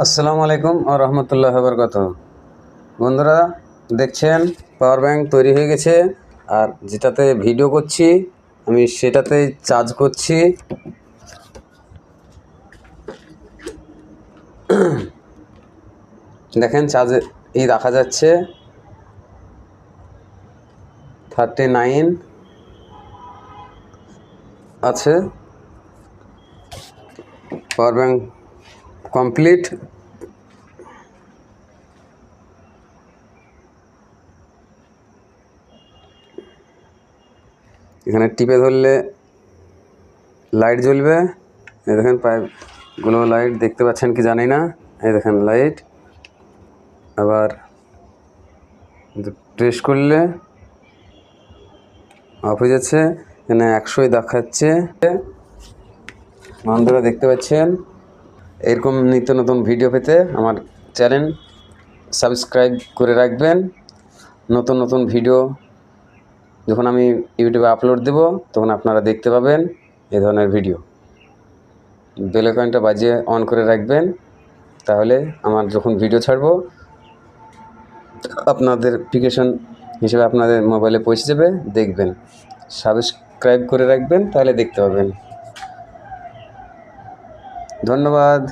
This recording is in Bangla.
আসসালামু আলাইকুম ওয়া রাহমাতুল্লাহি ওয়া বারাকাতুহু। বন্ধুরা দেখছেন পাওয়ার ব্যাংক তৈরি হয়ে গেছে, আর যেটাতে ভিডিও করছি আমি সেটাতেই চার্জ করছি। দেখেন চার্জে এই দেখা যাচ্ছে 39 আছে। Power bank complete. এখানে টিপে ধরলে লাইট জ্বলবে। এই দেখেন পাইপগুলো লাইট দেখতে পাচ্ছেন কি জানি না, এই দেখেন লাইট। আবার প্রেস করলে অফ হয়ে যাচ্ছে। এখানে 100 দেখাচ্ছে। বন্ধুরা দেখতে পাচ্ছেন, এরকম নিত্য নতুন ভিডিও পেতে আমার চ্যানেল সাবস্ক্রাইব করে রাখবেন। নতুন নতুন ভিডিও যখন আমি ইউটিউবে আপলোড দেব তখন আপনারা দেখতে পাবেন এই ধরনের ভিডিও। বেল আইকনটা বাজিয়ে অন করে রাখবেন, তাহলে আমার যখন ভিডিও ছাড়ব আপনাদের নোটিফিকেশন হিসেবে আপনাদের মোবাইলে পৌঁছে যাবে। দেখবেন, সাবস্ক্রাইব করে রাখবেন, তাহলে দেখতে পাবেন। ধন্যবাদ।